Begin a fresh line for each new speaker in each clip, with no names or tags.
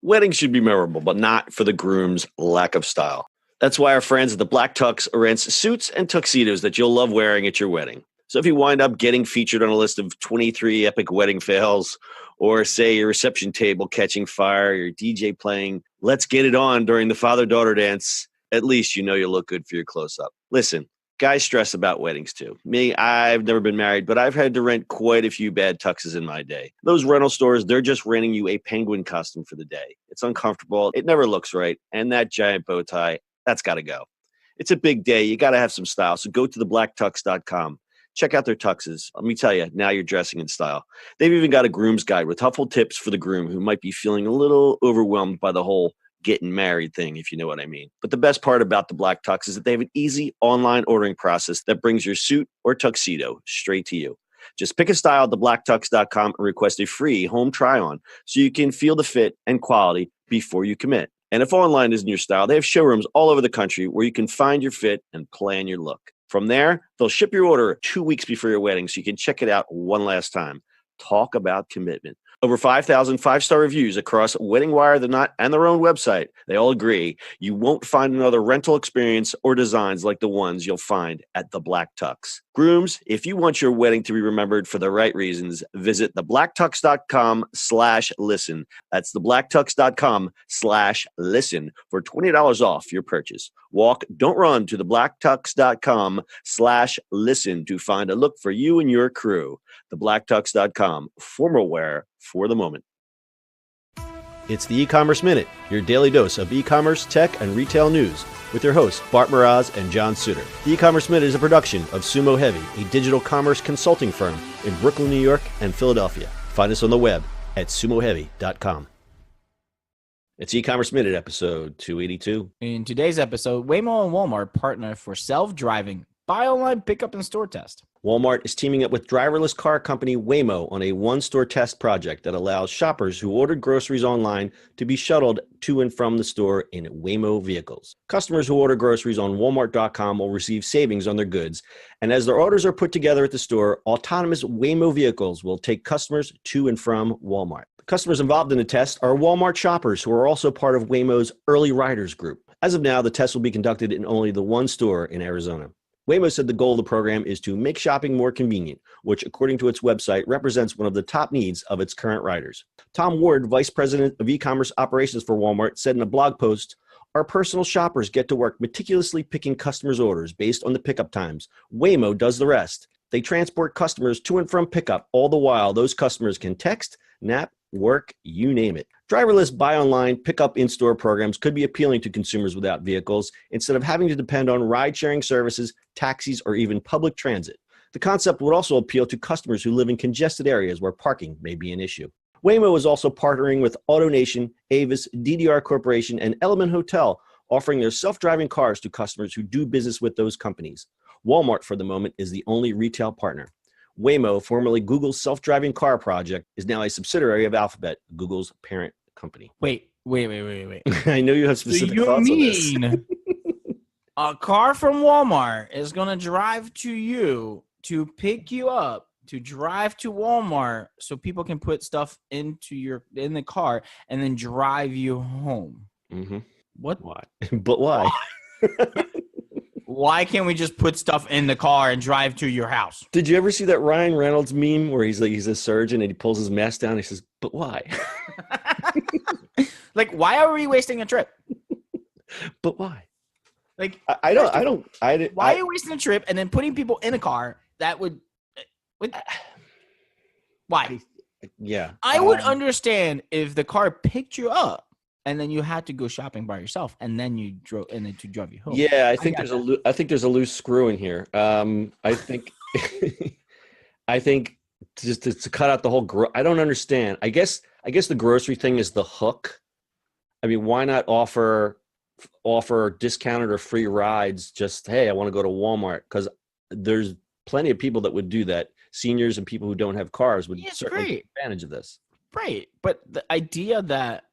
Weddings should be memorable, but not for the groom's lack of style. That's why our friends at the Black Tux rents suits and tuxedos that you'll love wearing at your wedding. So if you wind up getting featured on a list of 23 epic wedding fails, or say your reception table catching fire, your DJ playing Let's Get It On during the father-daughter dance, at least you know you'll look good for your close-up. Listen, guys stress about weddings too. Me, I've never been married, but I've had to rent quite a few bad tuxes in my day. Those rental stores, they're just renting you a penguin costume for the day. It's uncomfortable, it never looks right, and that giant bow tie, that's got to go. It's a big day. You got to have some style. So go to theblacktux.com. Check out their tuxes. Let me tell you, now you're dressing in style. They've even got a groom's guide with helpful tips for the groom who might be feeling a little overwhelmed by the whole getting married thing, if you know what I mean. But the best part about the Black Tux is that they have an easy online ordering process that brings your suit or tuxedo straight to you. Just pick a style at theblacktux.com and request a free home try-on so you can feel the fit and quality before you commit. And if online isn't your style, they have showrooms all over the country where you can find your fit and plan your look. From there, they'll ship your order 2 weeks before your wedding so you can check it out one last time. Talk about commitment. Over 5,000 five-star reviews across Wedding Wire, The Knot, and their own website. They all agree you won't find another rental experience or designs like the ones you'll find at the Black Tux. Grooms, if you want your wedding to be remembered for the right reasons, visit theblacktux.com/listen. That's theblacktux.com/listen for $20 off your purchase. Walk, don't run to theblacktux.com/listen to find a look for you and your crew. Theblacktux.com, formal wear for the moment. It's the E-Commerce Minute, your daily dose of e-commerce, tech, and retail news with your hosts, Bart Mraz and John Suter. The E-Commerce Minute is a production of Sumo Heavy, a digital commerce consulting firm in Brooklyn, New York, and Philadelphia. Find us on the web at sumoheavy.com. It's E-Commerce Minute, episode 282.
In today's episode, Waymo and Walmart partner for self-driving buy online pickup and store test.
Walmart is teaming up with driverless car company Waymo on a one-store test project that allows shoppers who ordered groceries online to be shuttled to and from the store in Waymo vehicles. Customers who order groceries on Walmart.com will receive savings on their goods, and as their orders are put together at the store, autonomous Waymo vehicles will take customers to and from Walmart. The customers involved in the test are Walmart shoppers who are also part of Waymo's Early Riders group. As of now, the test will be conducted in only the one store in Arizona. Waymo said the goal of the program is to make shopping more convenient, which, according to its website, represents one of the top needs of its current riders. Tom Ward, Vice President of E-commerce Operations for Walmart, said in a blog post, "Our personal shoppers get to work meticulously picking customers' orders based on the pickup times. Waymo does the rest. They transport customers to and from pickup. All the while, those customers can text, nap, work, you name it." Driverless buy online, pickup in-store programs could be appealing to consumers without vehicles instead of having to depend on ride-sharing services, taxis, or even public transit. The concept would also appeal to customers who live in congested areas where parking may be an issue. Waymo is also partnering with AutoNation, Avis, DDR Corporation, and Element Hotel, offering their self-driving cars to customers who do business with those companies. Walmart, for the moment, is the only retail partner. Waymo, formerly Google's self-driving car project, is now a subsidiary of Alphabet, Google's parent company.
Wait.
I know you have specific thoughts on this.
So you mean a car from Walmart is going to drive to you to pick you up, to drive to Walmart so people can put stuff in the car and then drive you home?
Mm-hmm.
What?
Why? But why?
Why can't we just put stuff in the car and drive to your house?
Did you ever see that Ryan Reynolds meme where he's a surgeon and he pulls his mask down and he says, "But why?"
Like, why are we wasting a trip?
But why?
Like,
Why
are you wasting a trip and then putting people in a car that would why?
Yeah.
I would understand if the car picked you up and then you had to go shopping by yourself and then you drove to drive you home.
Yeah, I think there's a loose screw in here. I think just to cut out the whole I don't understand. I guess the grocery thing is the hook. I mean, why not offer discounted or free rides? Just, hey, I want to go to Walmart, because there's plenty of people that would do that. Seniors and people who don't have cars would certainly take advantage of this.
Right, but the idea that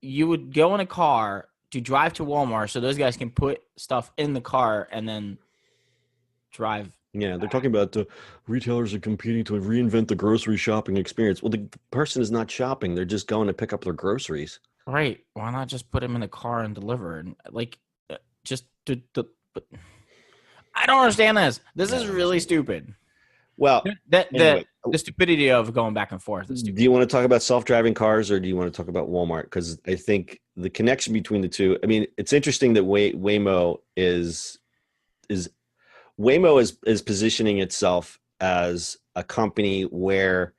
you would go in a car to drive to Walmart so those guys can put stuff in the car and then drive.
Yeah, they're talking about the retailers are competing to reinvent the grocery shopping experience. Well, the person is not shopping. They're just going to pick up their groceries.
Right. Why not just put them in the car and deliver? And like, just but I don't understand this. This is really stupid.
Well, anyway,
The stupidity of going back and forth is stupid.
do you want to talk about self-driving cars or do you want to talk about Walmart? Because I think the connection between the two. I mean, it's interesting that Waymo is positioning itself as a company where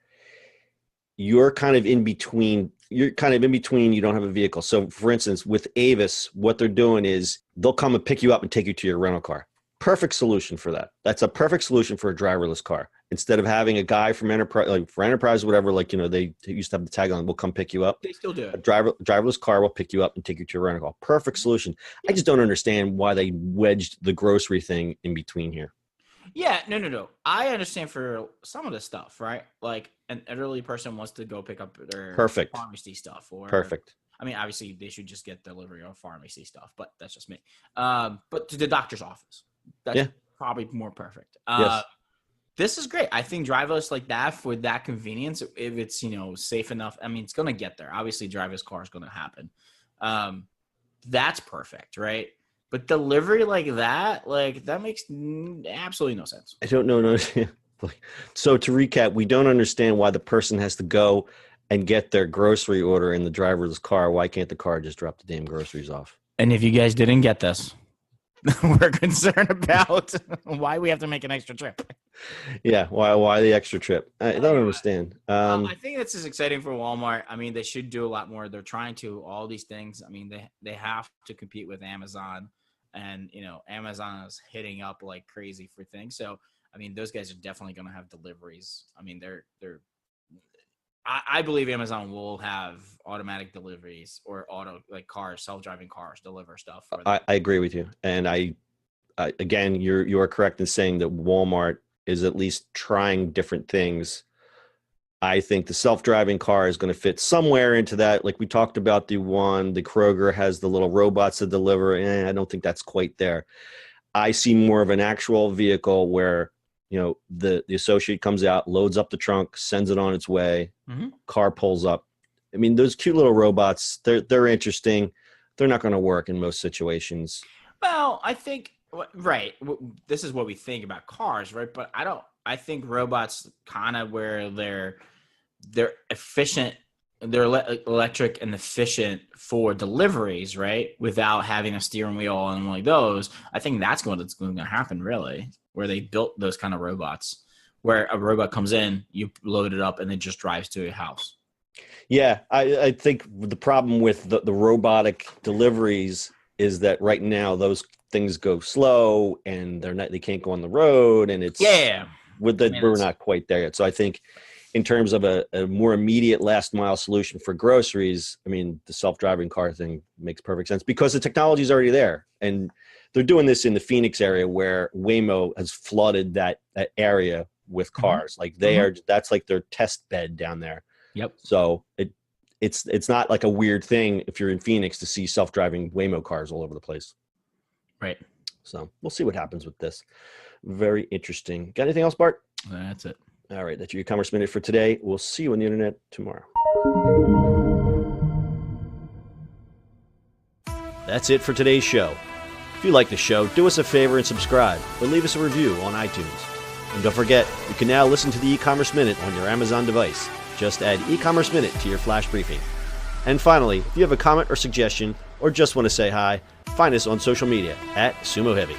you're kind of in between. You don't have a vehicle. So, for instance, with Avis, what they're doing is they'll come and pick you up and take you to your rental car. Perfect solution for that. That's a perfect solution for a driverless car. Instead of having a guy from Enterprise, like for Enterprise, whatever, like, they used to have the tagline, "We'll come pick you up."
They still do it.
A driverless car will pick you up and take you to your rental car. Perfect solution. I just don't understand why they wedged the grocery thing in between here.
Yeah, no. I understand for some of the stuff, right? Like an elderly person wants to go pick up their pharmacy stuff, or
perfect.
I mean, obviously they should just get delivery of pharmacy stuff, but that's just me. But to the doctor's office, that's probably more perfect.
Yes.
This is great. I think driverless like that for that convenience, if it's safe enough. I mean, it's gonna get there. Obviously, driverless car is gonna happen. That's perfect, right? But delivery like that makes absolutely no sense.
I don't know. No. So to recap, we don't understand why the person has to go and get their grocery order in the driverless car. Why can't the car just drop the damn groceries off?
And if you guys didn't get this, we're concerned about why we have to make an extra trip.
Yeah, why the extra trip? I don't understand.
I think this is exciting for Walmart. I mean, they should do a lot more. They're trying to all these things. I mean, they have to compete with Amazon, and Amazon is hitting up like crazy for things. So I mean, those guys are definitely going to have deliveries. I mean, I believe Amazon will have automatic deliveries or cars, self-driving cars deliver stuff.
I agree with you. And I again, you are correct in saying that Walmart is at least trying different things. I think the self-driving car is going to fit somewhere into that. Like we talked about the Kroger has the little robots to deliver. And I don't think that's quite there. I see more of an actual vehicle where, the associate comes out, loads up the trunk, sends it on its way, car pulls up. I mean, those cute little robots, they're interesting. They're not going to work in most situations.
Well, I think, right. This is what we think about cars, right? But I think robots kind of where they're efficient, they're electric and efficient for deliveries, right? Without having a steering wheel and like those. I think that's what's going to happen, really, where they built those kind of robots, where a robot comes in, you load it up, and it just drives to a house.
Yeah, I think the problem with the robotic deliveries is that right now those things go slow and they can't go on the road, and it's we're not quite there yet. So I think in terms of a more immediate last mile solution for groceries, I mean, the self-driving car thing makes perfect sense because the technology is already there. And they're doing this in the Phoenix area where Waymo has flooded that area with cars. Like that's like their test bed down there.
Yep.
So it's not like a weird thing if you're in Phoenix to see self-driving Waymo cars all over the place.
Right.
So we'll see what happens with this. Very interesting. Got anything else, Bart?
That's it.
All right. That's your e-commerce minute for today. We'll see you on the internet tomorrow. That's it for today's show. If you like the show, do us a favor and subscribe or leave us a review on iTunes. And don't forget, you can now listen to the e-commerce minute on your Amazon device. Just add e-commerce minute to your flash briefing. And finally, if you have a comment or suggestion or just want to say hi, find us on social media @Sumo Heavy.